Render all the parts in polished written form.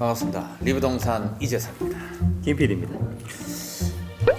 반갑습니다. 리뷰동산 이재성입니다. 김PD입니다.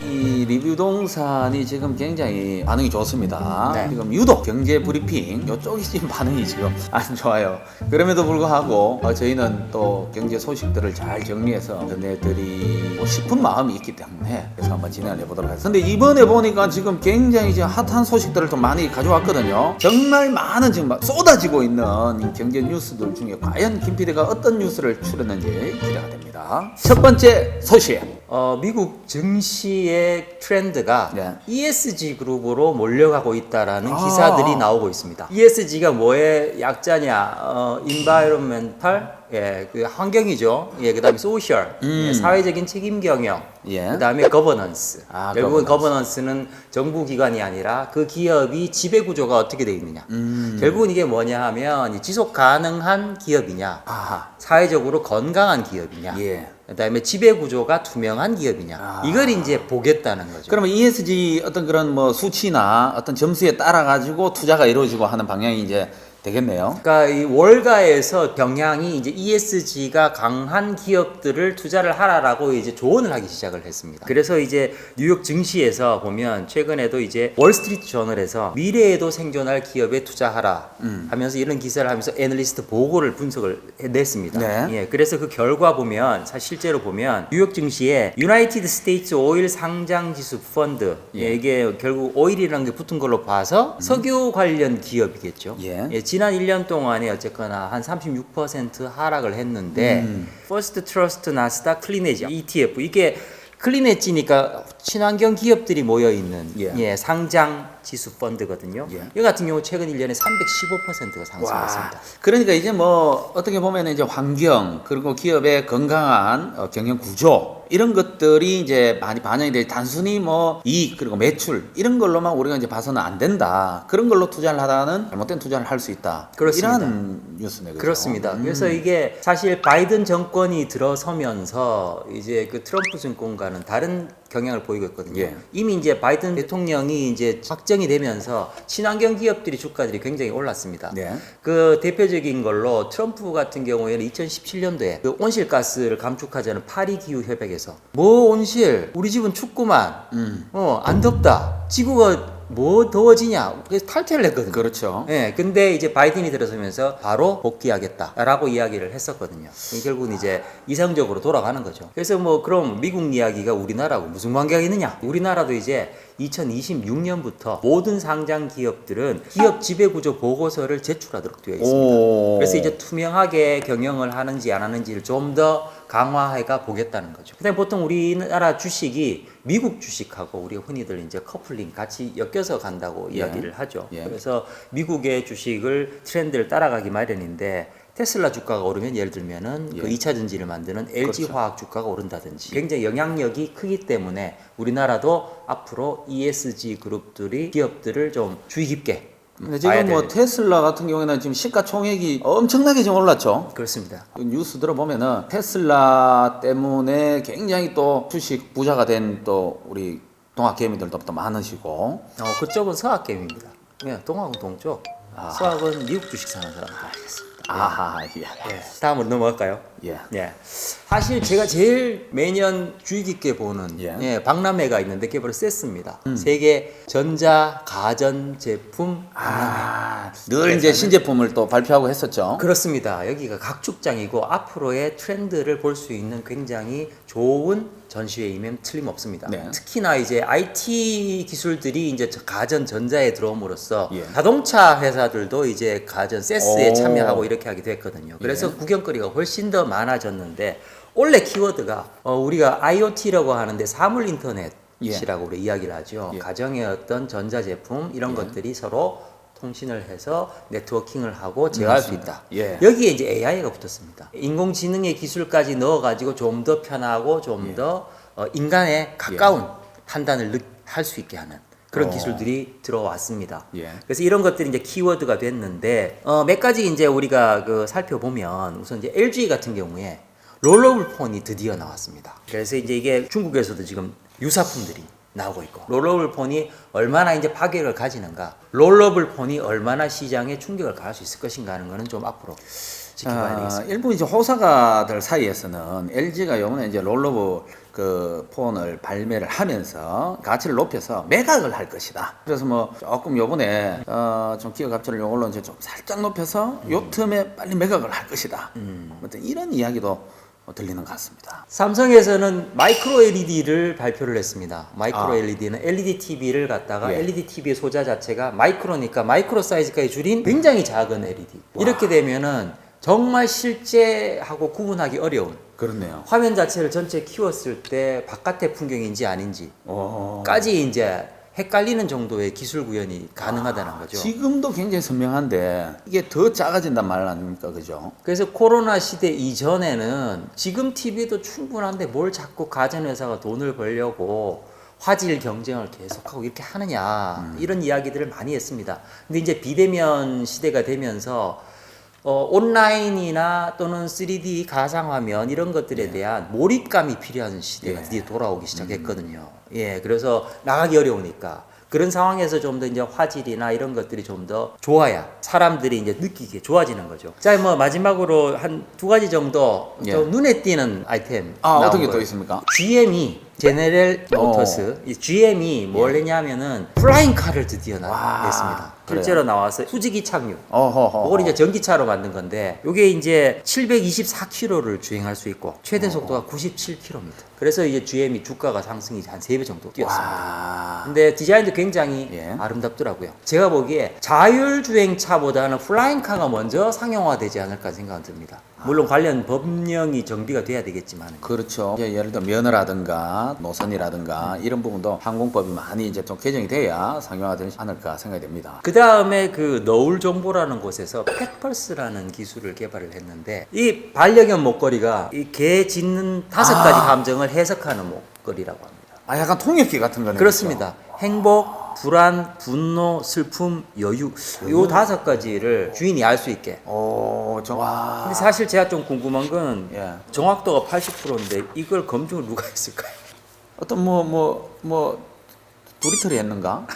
이 리뷰동산이 지금 굉장히 반응이 좋습니다. 네. 지금 유독 경제 브리핑 이쪽이 지금 반응이 지금 안 좋아요. 그럼에도 불구하고 저희는 또 경제 소식들을 잘 정리해서 전해드리고 싶은 마음이 있기 때문에 그래서 한번 진행을 해보도록 하겠습니다. 근데 이번에 보니까 지금 굉장히 이제 핫한 소식들을 좀 많이 가져왔거든요. 정말 많은 지금 막 쏟아지고 있는 이 경제 뉴스들 중에 과연 김PD가 어떤 뉴스를 추렸는지 기대가 됩니다. 첫 번째 소식. 미국 증시의 트렌드가 네. ESG 그룹으로 몰려가고 있다라는 아. 기사들이 나오고 있습니다. ESG가 뭐의 약자냐? Environmental, 그 환경이죠. 그다음에 Social, 사회적인 책임 경영. 예. 그다음에 Governance. 결국은 Governance. Governance는 정부 기관이 아니라 그 기업이 지배 구조가 어떻게 되어 있느냐. 결국은 이게 뭐냐 하면 지속 가능한 기업이냐, 아하. 사회적으로 건강한 기업이냐. 예. 그다음에 지배 구조가 투명한 기업이냐. 이걸 이제 보겠다는 거죠. 그러면 ESG 어떤 그런 뭐 수치나 어떤 점수에 따라 가지고 투자가 이루어지고 하는 방향이 이제 되겠네요. 그러니까 이 월가에서 경향이 이제 ESG가 강한 기업들을 투자를 하라라고 이제 조언을 하기 시작을 했습니다. 그래서 이제 뉴욕 증시에서 보면 최근에도 이제 월스트리트 저널에서 미래에도 생존할 기업에 투자하라 하면서 이런 기사를 하면서 애널리스트 보고를 분석을 냈습니다. 네. 예, 그래서 그 결과 보면 실제로 보면 뉴욕 증시에 유나이티드 스테이츠 오일 상장 지수 펀드 이게 결국 오일이라는 게 붙은 걸로 봐서 석유 관련 기업이겠죠. 예. 지난 1년 동안에 어쨌거나 한 36% 하락을 했는데 퍼스트 트러스트 나스닥 클린에지 ETF 이게 클린엣지니까 친환경 기업들이 모여 있는 상장 지수 펀드거든요. 이 같은 경우 최근 1년에 315%가 상승했습니다. 그러니까 이제 뭐 어떻게 보면 이제 환경 그리고 기업의 건강한 경영 구조 이런 것들이 이제 많이 반영이 돼 단순히 뭐 이익 그리고 매출 이런 걸로만 우리가 이제 봐서는 안 된다. 그런 걸로 투자를 하다는 잘못된 투자를 할 수 있다. 그렇습니다. 이런 뉴스네. 그렇죠? 그렇습니다. 그래서 이게 사실 바이든 정권이 들어서면서 이제 그 트럼프 정권과는 다른 경향을 보이고 있거든요. 예. 이미 이제 바이든 대통령이 이제 확정이 되면서 친환경 기업들이 주가들이 굉장히 올랐습니다. 네. 그 대표적인 걸로 트럼프 같은 경우에는 2017년도에 그 온실가스를 감축하자는 파리 기후 협약에서 뭐 온실 우리 집은 춥구만 안 덥다 지구가 뭐 더워지냐 그래서 탈퇴를 했거든요. 그렇죠. 예, 근데 이제 바이든이 들어서면서 바로 복귀하겠다라고 이야기를 했었거든요. 결국은 이제 이상적으로 돌아가는 거죠. 그래서 뭐 그럼 미국 이야기가 우리나라하고 무슨 관계가 있느냐? 우리나라도 이제 2026년부터 모든 상장 기업들은 기업 지배구조 보고서를 제출하도록 되어 있습니다. 그래서 이제 투명하게 경영을 하는지 안 하는지를 좀 더 강화해가 보겠다는 거죠. 그다음에 보통 우리나라 주식이 미국 주식하고 우리가 흔히들 이제 커플링 같이 엮여서 간다고 이야기를 하죠. 그래서 미국의 주식을 트렌드를 따라가기 마련인데 테슬라 주가가 오르면 예를 들면은 그 2차 전지를 만드는 LG 화학 주가가 오른다든지 굉장히 영향력이 크기 때문에 우리나라도 앞으로 ESG 그룹들이 기업들을 좀 주의 깊게 근데 지금 뭐 테슬라 같은 경우에는 지금 시가총액이 엄청나게 지금 올랐죠. 그렇습니다. 뉴스 들어보면은 테슬라 때문에 굉장히 또 주식 부자가 된 또 우리 동학개미들도 또 많으시고. 그쪽은 서학개미입니다. 동학은 동쪽, 서학은 미국 주식 사는 사람들. 알겠습니다. 아하, 예. 다음으로 넘어갈까요? 예. 사실 제가 제일 매년 주의 깊게 보는 박람회가 있는데 그게 바로 세스입니다. 세계 전자 가전 제품 박람회. 늘 이제 신제품을 또 발표하고 했었죠. 그렇습니다. 여기가 각축장이고 앞으로의 트렌드를 볼 수 있는 굉장히 좋은 전시회이면 틀림없습니다. 특히나 이제 IT 기술들이 이제 가전 전자에 들어옴으로써 자동차 회사들도 이제 가전 세스에 참여하고 이렇게 하게 됐거든요. 그래서 구경거리가 훨씬 더 많아졌는데 원래 키워드가 우리가 IoT라고 하는데 사물 인터넷이라고 우리 이야기를 하죠. 가정의 어떤 전자제품 이런 것들이 서로 통신을 해서 네트워킹을 하고 제어할 수 있다. 여기에 이제 AI가 붙었습니다. 인공지능의 기술까지 넣어가지고 좀 더 편하고 좀 더 인간에 가까운 판단을 할 수 있게 하는 그런 기술들이 들어왔습니다. 그래서 이런 것들이 이제 키워드가 됐는데 몇 가지 이제 우리가 그 살펴보면 우선 이제 LG 같은 경우에 롤러블 폰이 드디어 나왔습니다. 그래서 이제 이게 중국에서도 지금 유사품들이 나오고 있고, 롤러블 폰이 얼마나 이제 파괴력을 가지는가, 롤러블 폰이 얼마나 시장에 충격을 가할 수 있을 것인가 하는 거는 좀 앞으로 지켜봐야 되겠습니다. 일부 이제 호사가들 사이에서는 LG가 요번에 이제 롤러블 그 폰을 발매를 하면서 가치를 높여서 매각을 할 것이다. 그래서 뭐 조금 요번에 좀 기업 가치를 요걸로 이제 좀 살짝 높여서 요 틈에 빨리 매각을 할 것이다. 어떤 이런 이야기도 들리는 것 같습니다. 삼성에서는 마이크로 LED를 발표를 했습니다. 마이크로 LED는 LED TV를 갖다가 예. LED TV의 소자 자체가 마이크로니까 마이크로 사이즈까지 줄인 굉장히 작은 LED. 이렇게 되면은 정말 실제하고 구분하기 어려운, 그렇네요. 화면 자체를 전체 키웠을 때 바깥의 풍경인지 아닌지까지 이제 헷갈리는 정도의 기술 구현이 가능하다는 거죠. 지금도 굉장히 선명한데 이게 더 작아진단 말 아닙니까, 그죠? 그래서 코로나 시대 이전에는 지금 TV도 충분한데 뭘 자꾸 가전회사가 돈을 벌려고 화질 경쟁을 계속하고 이렇게 하느냐, 이런 이야기들을 많이 했습니다. 근데 이제 비대면 시대가 되면서 온라인이나 또는 3D 가상화면 이런 것들에 대한 몰입감이 필요한 시대가 드디어 돌아오기 시작했거든요. 예, 그래서 나가기 어려우니까 그런 상황에서 좀 더 이제 화질이나 이런 것들이 좀 더 좋아야 사람들이 이제 느끼게 좋아지는 거죠. 자, 뭐 마지막으로 한 두 가지 정도 좀 눈에 띄는 아이템. 어떤 게 또 있습니까? GM이 제네럴 모터스, 이 GM이 뭘 했냐면은 플라잉카를 드디어 냈습니다. 실제로 나와서 후지기 착륙. 이걸 이제 전기차로 만든 건데, 이게 이제 724km를 주행할 수 있고 최대 속도가 97km. 그래서 이제 GM이 주가가 상승이 한 3배 정도 뛰었습니다. 근데 디자인도 굉장히 아름답더라고요. 제가 보기에 자율주행차보다는 플라잉카가 먼저 상용화되지 않을까 생각은 듭니다. 물론 관련 법령이 정비가 돼야 되겠지만. 그렇죠. 예를 들어 면허라든가 노선이라든가 이런 부분도 항공법이 많이 이제 좀 개정이 돼야 상용화되지 않을까 생각이 됩니다. 그 다음에 그 너울정보라는 곳에서 펫펄스라는 기술을 개발을 했는데, 이 반려견 목걸이가 이 개 짖는 5가지 감정을 해석하는 목걸이라고 합니다. 약간 통역기 같은 거네요. 그렇습니다. 그렇죠? 행복, 불안, 분노, 슬픔, 여유, 요 5가지를 주인이 알 수 있게. 근데 사실 제가 좀 궁금한 건 정확도가 80%인데 이걸 검증을 누가 했을까요? 어떤 도리터리 했는가?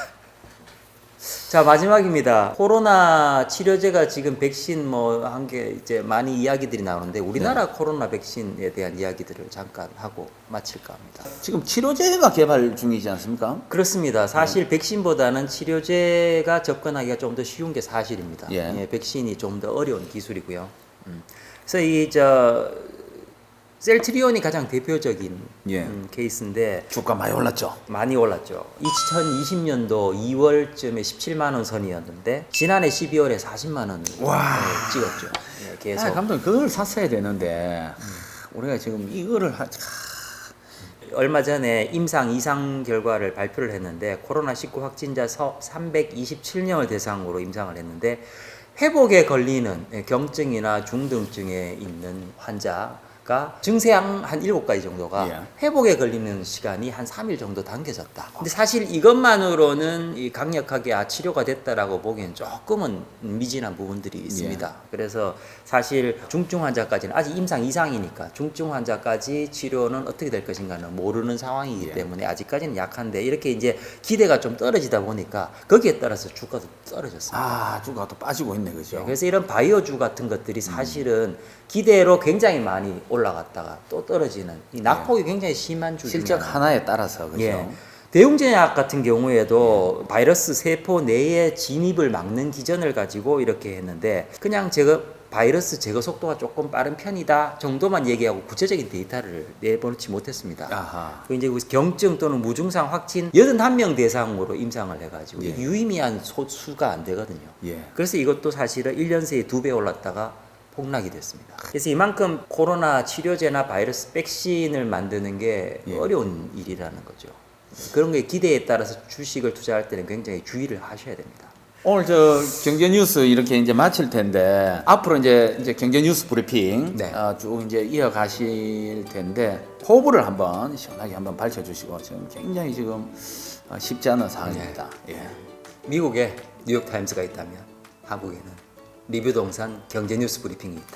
자, 마지막입니다. 코로나 치료제가 지금 백신 한 게 이제 많이 이야기들이 나오는데, 우리나라 코로나 백신에 대한 이야기들을 잠깐 하고 마칠까 합니다. 지금 치료제가 개발 중이지 않습니까? 그렇습니다. 사실 백신보다는 치료제가 접근하기가 좀 더 쉬운 게 사실입니다. 백신이 좀 더 어려운 기술이고요. 그래서 셀트리온이 가장 대표적인 케이스인데, 주가 많이 올랐죠. 많이 올랐죠. 2020년도 2월쯤에 17만 원 선이었는데 지난해 12월에 40만 원을 찍었죠. 계속. 감독님 그걸 샀어야 되는데 우리가 지금 이거를 얼마 전에 임상 이상 결과를 발표를 했는데, 코로나19 확진자 327명을 대상으로 임상을 했는데, 회복에 걸리는 경증이나 중등증에 있는 환자가 증세한 한 7가지 정도가 회복에 걸리는 시간이 한 3일 정도 당겨졌다. 근데 사실 이것만으로는 강력하게 치료가 됐다라고 보기엔 조금은 미진한 부분들이 있습니다. 그래서 사실 중증 환자까지는 아직 임상 이상이니까 중증 환자까지 치료는 어떻게 될 것인가는 모르는 상황이기 때문에 아직까지는 약한데, 이렇게 이제 기대가 좀 떨어지다 보니까 거기에 따라서 주가도 떨어졌습니다. 주가도 빠지고 있네, 그죠? 그래서 이런 바이오주 같은 것들이 사실은 기대로 굉장히 많이 올라갔다가 또 떨어지는 이 낙폭이 굉장히 심한 주. 실적 하나에 따라서, 그죠? 대웅제약 같은 경우에도 바이러스 세포 내에 진입을 막는 기전을 가지고 이렇게 했는데, 그냥 바이러스 제거 속도가 조금 빠른 편이다 정도만 얘기하고 구체적인 데이터를 내보지 못했습니다. 이제 경증 또는 무증상 확진 81명 대상으로 임상을 해가지고 유의미한 수가 안 되거든요. 그래서 이것도 사실은 1년 새에 2배 올랐다가 폭락이 됐습니다. 그래서 이만큼 코로나 치료제나 바이러스 백신을 만드는 게 어려운 일이라는 거죠. 그런 게 기대에 따라서 주식을 투자할 때는 굉장히 주의를 하셔야 됩니다. 오늘 경제 뉴스 이렇게 이제 마칠 텐데, 앞으로 이제 경제 뉴스 브리핑 쭉 이제 이어가실 텐데, 포부를 한번 시원하게 한번 밝혀주시고, 지금 굉장히 쉽지 않은 상황입니다. 미국에 뉴욕 타임스가 있다면 한국에는 리뷰동산 경제 뉴스 브리핑이 있다.